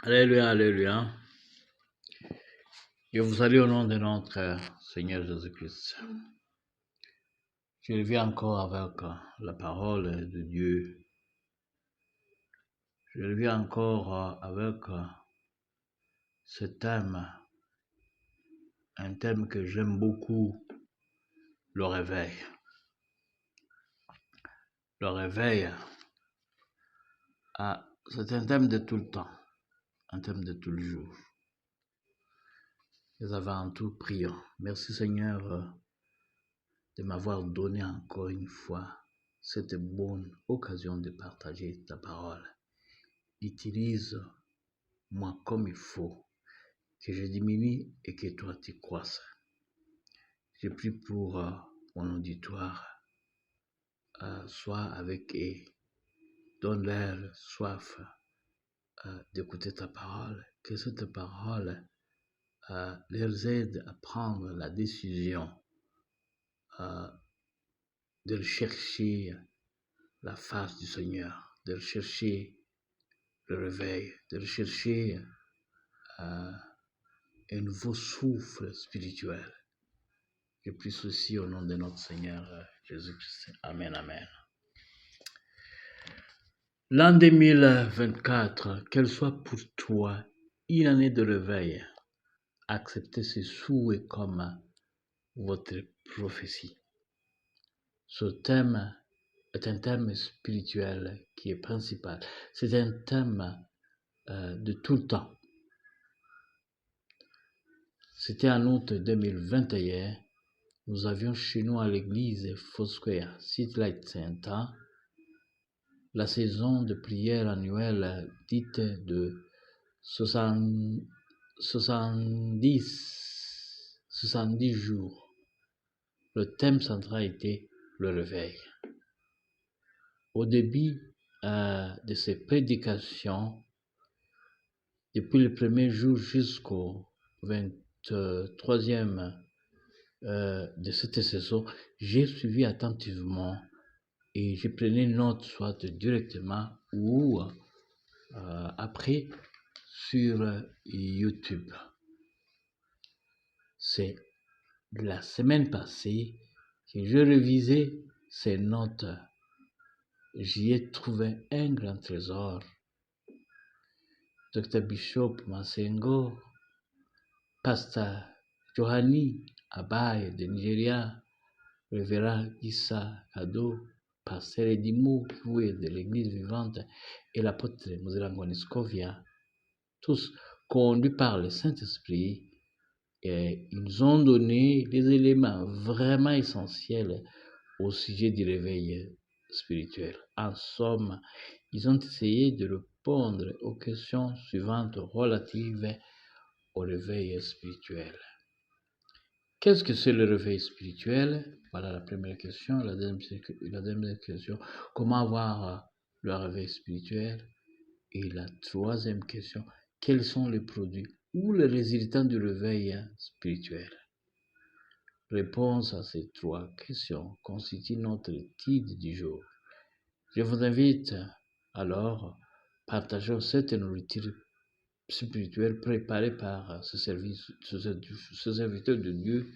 Alléluia, alléluia. Je vous salue au nom de notre Seigneur Jésus-Christ. Je reviens encore avec la parole de Dieu. Je reviens encore avec ce thème, un thème que j'aime beaucoup, le réveil. Le réveil, c'est un thème de tout le temps, un thème de tout le jour. Mais avant tout, prions. Merci Seigneur de m'avoir donné encore une fois cette bonne occasion de partager ta parole. Utilise-moi comme il faut, que je diminue et que toi tu croisses. Je prie pour mon auditoire, sois avec eux, donne-leur soif d'écouter ta parole, que cette parole leur aide à prendre la décision de chercher la face du Seigneur, de chercher le réveil, de chercher un nouveau souffle spirituel. Je prie ceci au nom de notre Seigneur Jésus-Christ. Amen, amen. L'an 2024, qu'elle soit pour toi une année de réveil, acceptez ce souhait comme votre prophétie. Ce thème est un thème spirituel qui est principal. C'est un thème de tout le temps. C'était en août 2021. Nous avions chez nous à l'église Foursquare, City Light Center, la saison de prière annuelle dite de 70 jours. Le thème central était le réveil. Au début de ces prédications, depuis le premier jour jusqu'au 23e de cette saison, j'ai suivi attentivement et je prenais note soit directement ou après sur YouTube. C'est la semaine passée que je révisais ces notes. J'y ai trouvé un grand trésor. Dr. Bishop Masengo, Pasteur Johani Abaye de Nigeria, Révérend Issa Kado, Pasteur Edimou Koué de l'Église vivante et l'apôtre Muzilangwa Scovia, tous conduits par le Saint-Esprit, et ils ont donné des éléments vraiment essentiels au sujet du réveil spirituel. En somme, ils ont essayé de répondre aux questions suivantes relatives au réveil spirituel. Qu'est-ce que c'est le réveil spirituel? Voilà la première question. La deuxième question, comment avoir le réveil spirituel? Et la troisième question, quels sont les produits ou les résultats du réveil spirituel? Réponse à ces trois questions constitue notre titre du jour. Je vous invite alors à partager cette nourriture spirituelle préparée par ce serviteur de Dieu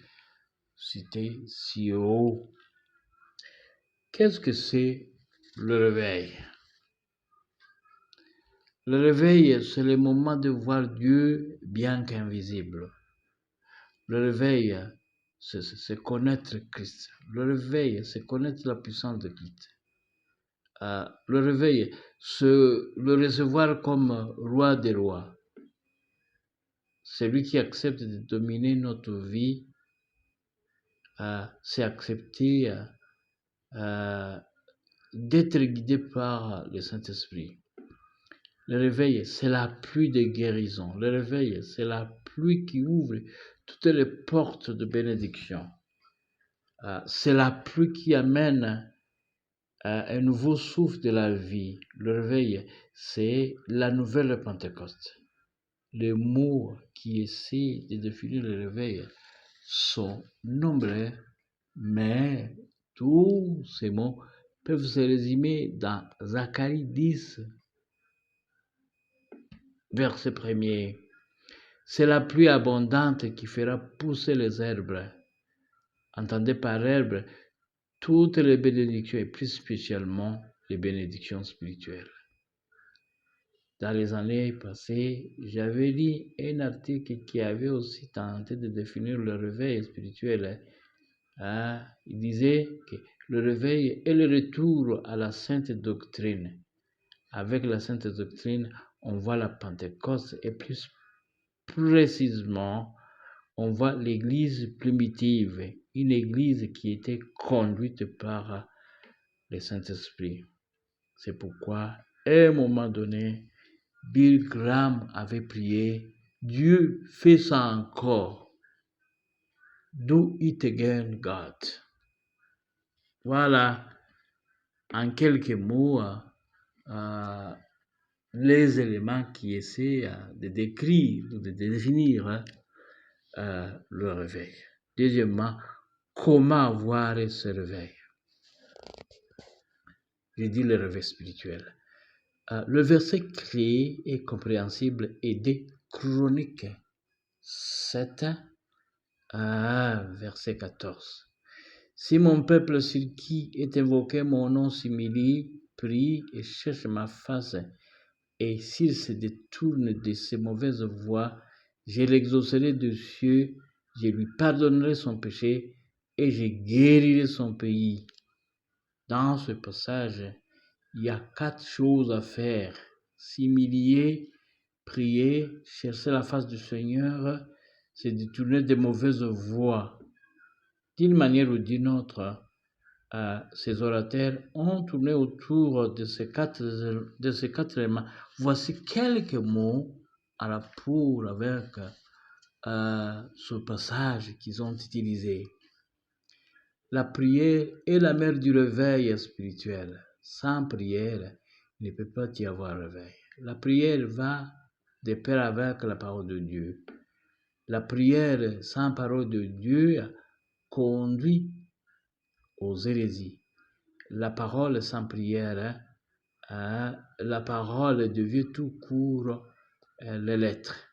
cité si haut. Qu'est-ce que c'est le réveil? Le réveil, c'est le moment de voir Dieu bien qu'invisible. Le réveil, c'est connaître Christ. Le réveil, c'est connaître la puissance de Christ. Le réveil, c'est le recevoir comme roi des rois. C'est lui qui accepte de dominer notre vie. C'est accepter d'être guidé par le Saint-Esprit. Le réveil, c'est la pluie de guérison. Le réveil, c'est la pluie qui ouvre toutes les portes de bénédiction. C'est la pluie qui amène un nouveau souffle de la vie. Le réveil, c'est la nouvelle Pentecôte. Les mots qui essaient de définir le réveil sont nombreux, mais tous ces mots peuvent se résumer dans Zacharie 10, Verset 1er. C'est la pluie abondante qui fera pousser les herbes. Entendez par herbe toutes les bénédictions et plus spécialement les bénédictions spirituelles. Dans les années passées, j'avais lu un article qui avait aussi tenté de définir le réveil spirituel. Il disait que le réveil est le retour à la sainte doctrine. Avec la sainte doctrine, on voit la Pentecôte et plus précisément, on voit l'église primitive, une église qui était conduite par le Saint-Esprit. C'est pourquoi, à un moment donné, Bill Graham avait prié, Dieu fait ça encore. Do it again, God. Voilà, en quelques mots, les éléments qui essaient de décrire, de définir le réveil. Deuxièmement, comment avoir ce réveil? Je dis le réveil spirituel. Le verset clé et compréhensible est de Chroniques 7, verset 14. Si mon peuple sur qui est invoqué mon nom s'humilie, prie et cherche ma face, et s'il se détourne de ses mauvaises voies, je l'exaucerai des cieux, je lui pardonnerai son péché et je guérirai son pays. Dans ce passage, il y a 4 choses à faire. S'humilier, prier, chercher la face du Seigneur, se détourner des mauvaises voies. D'une manière ou d'une autre, ces orateurs ont tourné autour de ces quatre éléments. Voici quelques mots à rapport avec ce passage qu'ils ont utilisé. La prière est la mère du réveil spirituel. Sans prière, il ne peut pas y avoir réveil. La prière va de pair avec la parole de Dieu. La prière sans parole de Dieu conduit aux hérésies. La parole sans prière, la parole devient tout court les lettres.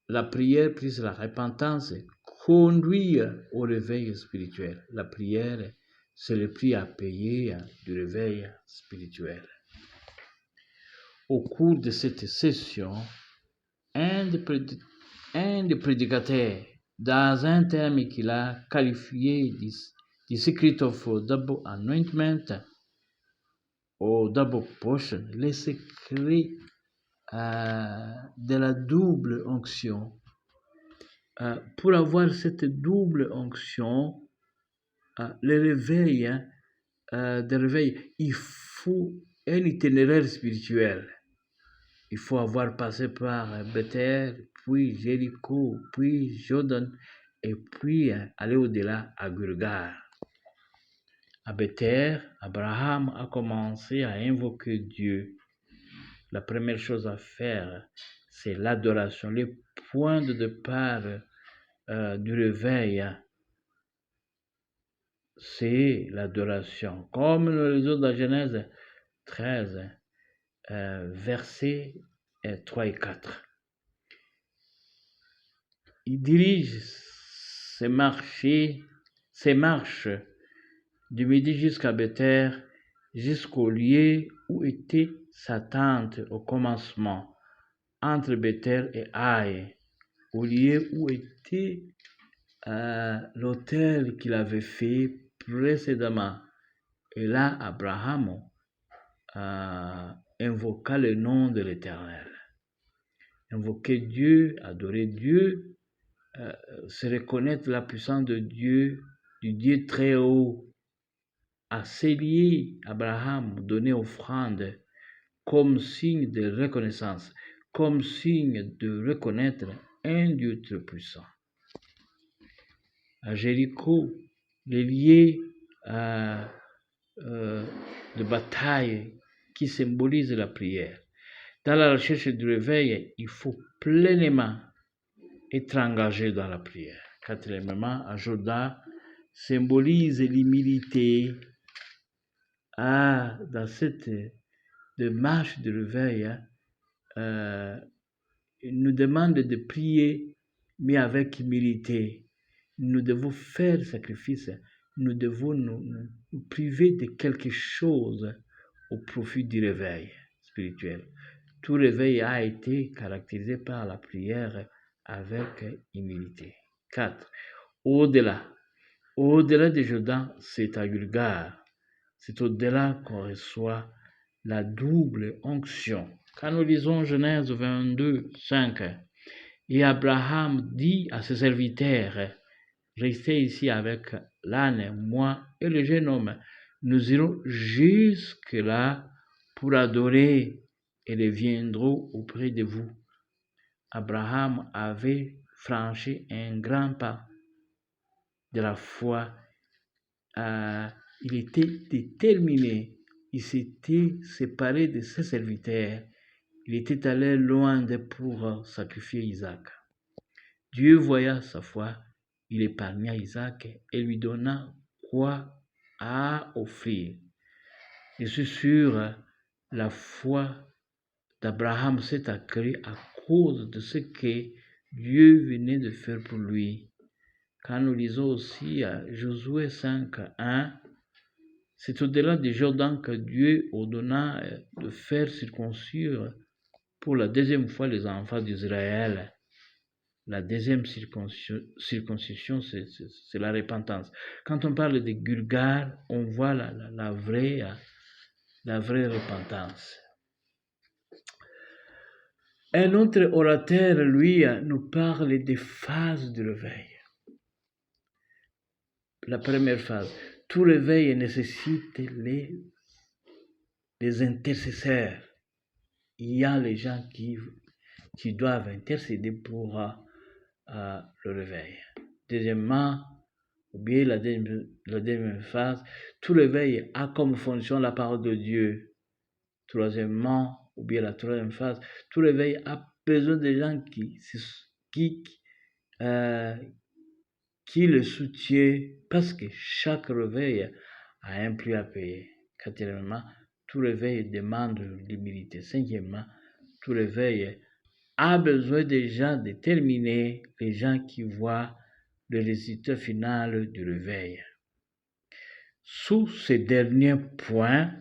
La prière plus la repentance conduit au réveil spirituel. La prière, c'est le prix à payer du réveil spirituel. Au cours de cette session, un des prédicateurs, dans un terme qu'il a qualifié The Secret of Double Anointment ou Double Portion, les secrets de la double onction. Pour avoir cette double onction, le réveil, il faut un itinéraire spirituel. Il faut avoir passé par Bethel, puis Jéricho, puis Jordan, et puis aller au-delà à Gilgal. À Bethel, Abraham a commencé à invoquer Dieu. La première chose à faire, c'est l'adoration. Le point de départ du réveil, c'est l'adoration. Comme nous le lisons dans Genèse 13, versets 3 et 4. Il dirige ses marches du midi jusqu'à Bethel, jusqu'au lieu où était sa tente au commencement, entre Bethel et Haï, au lieu où était l'autel qu'il avait fait précédemment. Et là, Abraham invoqua le nom de l'Éternel. Invoquer Dieu, adorer Dieu, se reconnaître la puissance de Dieu, du Dieu très haut. À ces liés, Abraham donnait offrande comme signe de reconnaissance, comme signe de reconnaître un Dieu très puissant. À Jéricho, les liés de bataille qui symbolisent la prière. Dans la recherche du réveil, il faut pleinement être engagé dans la prière. Quatrièmement, à Juda symbolise l'humilité. Dans cette démarche de réveil, il nous demande de prier, mais avec humilité. Nous devons faire sacrifice. Nous devons nous priver de quelque chose au profit du réveil spirituel. Tout réveil a été caractérisé par la prière avec humilité. 4. Au-delà du Jourdain, c'est à Gilgal. C'est au-delà qu'on reçoit la double onction. Quand nous lisons Genèse 22, 5, et Abraham dit à ses serviteurs, restez ici avec l'âne, moi et le jeune homme, nous irons jusque-là pour adorer et reviendrons auprès de vous. Abraham avait franchi un grand pas de la foi. Il était déterminé. Il s'était séparé de ses serviteurs. Il était allé loin pour sacrifier Isaac. Dieu voya sa foi. Il épargna Isaac et lui donna quoi à offrir. Je suis sûr, la foi d'Abraham s'est accrue à cause de ce que Dieu venait de faire pour lui. Quand nous lisons aussi Josué 5, 1, c'est au-delà du Jourdain que Dieu ordonna de faire circoncire pour la deuxième fois les enfants d'Israël. La deuxième circoncision, c'est la repentance. Quand on parle de Gilgal, on voit la vraie repentance. Un autre orateur, lui, nous parle des phases du réveil. La première phase, tout réveil nécessite les intercesseurs. Il y a les gens qui doivent intercéder pour le réveil. Deuxièmement, ou bien la deuxième phase, tout réveil a comme fonction la parole de Dieu. Troisièmement, ou bien la troisième phase, tout réveil a besoin de gens qui le soutiennent parce que chaque réveil a un prix à payer. Quatrièmement, tout réveil demande l'humilité. Cinquièmement, tout réveil a besoin de gens déterminés, les gens qui voient le résultat final du réveil. Sous ce dernier point,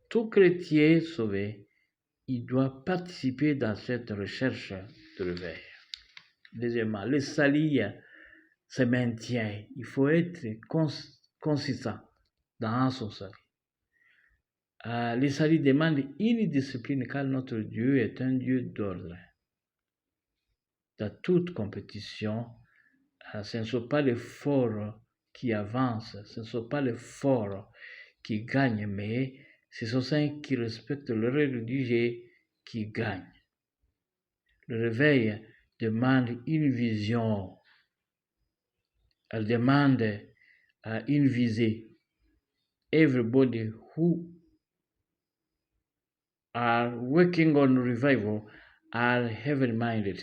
tout chrétien sauvé, il doit participer dans cette recherche de réveil. Deuxièmement, le salut se maintient. Il faut être consistant dans son salut. Le salut demande une discipline car notre Dieu est un Dieu d'ordre. Dans toute compétition, ce ne sont pas les forts qui avancent, ce ne sont pas les forts qui gagnent, mais ce sont ceux qui respectent les règles du jeu qui gagnent. Le réveil demande une vision, elle demande une visée. Everybody who are working on revival are heaven-minded.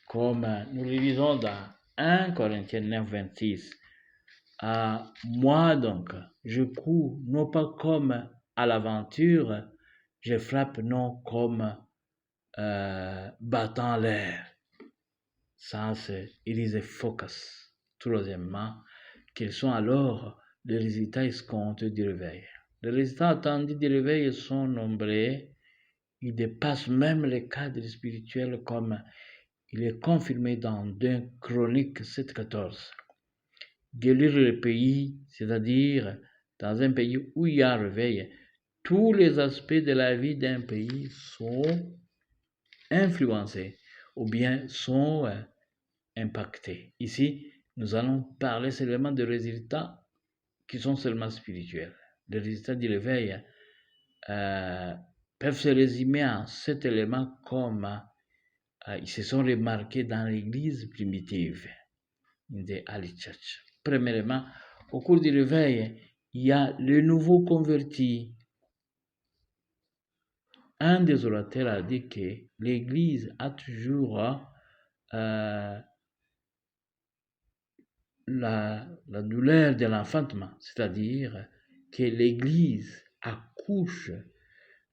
Comme nous le lisons dans 1 Corinthiens 9, 26. Moi donc, je cours non pas comme à l'aventure, je frappe non comme battant l'air. Sans il is a focus. Troisièmement, quels sont alors les résultats escomptés du réveil? Les résultats attendus du réveil sont nombreux. Ils dépassent même les cadres spirituels comme il est confirmé dans 2 Chroniques 7,14. Guérir le pays, c'est-à-dire dans un pays où il y a un réveil, tous les aspects de la vie d'un pays sont influencés ou bien sont impactés. Ici, nous allons parler seulement de résultats qui sont seulement spirituels. Les résultats du réveil peuvent se résumer en 7 éléments comme ils se sont remarqués dans l'église primitive, in the early church. Premièrement, au cours du réveil, il y a le nouveau converti. Un des orateurs a dit que l'église a toujours la douleur de l'enfantement, c'est-à-dire que l'église accouche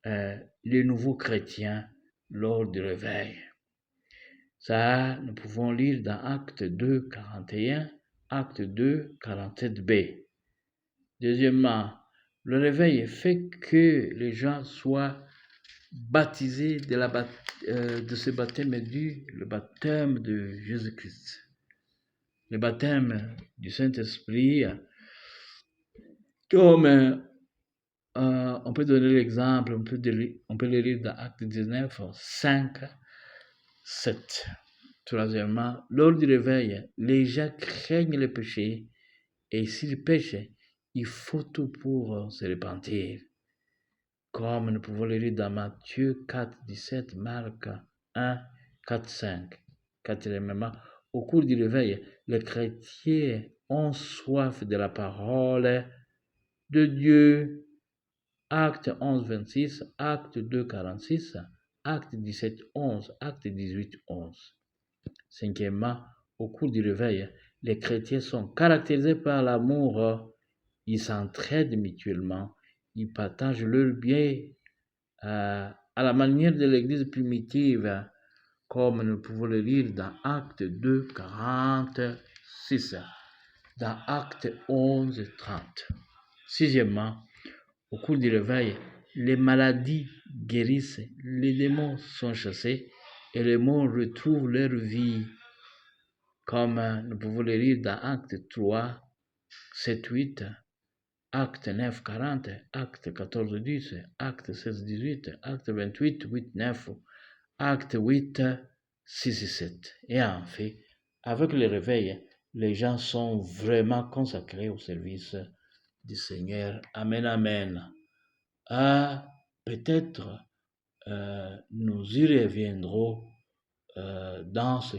les nouveaux chrétiens lors du réveil. Ça, nous pouvons lire dans Acte 2, 41, Acte 2, 47b. Deuxièmement, le réveil fait que les gens soient baptisés de ce baptême dû, le baptême de Jésus-Christ. Le baptême du Saint-Esprit, comme on peut donner l'exemple, on peut le lire dans Acte 19, 5, 7. Troisièmement, lors du réveil, les gens craignent le péché et s'ils pêchent, il faut tout pour se repentir. Comme nous pouvons le lire dans Matthieu 4, 17, Marc 1, 4, 5. Quatrièmement, au cours du réveil, les chrétiens ont soif de la parole de Dieu. Acte 11, 26, Acte 2, 46, Acte 17, 11, Acte 18, 11. Cinquièmement, au cours du réveil, les chrétiens sont caractérisés par l'amour. Ils s'entraident mutuellement. Ils partagent leurs biens à la manière de l'Église primitive, comme nous pouvons le lire dans Acte 2, 46, dans Acte 11, 30. Sixièmement, au cours du réveil, les maladies guérissent, les démons sont chassés et les morts retrouvent leur vie, comme nous pouvons le lire dans Acte 3, 7, 8, Acte 9, 40, Acte 14, 10, Acte 16, 18, Acte 28, 8, 9, Acte 8, 6 et 7. Et en fait, avec le réveil, les gens sont vraiment consacrés au service du Seigneur. Amen, amen. Peut-être nous y reviendrons dans ce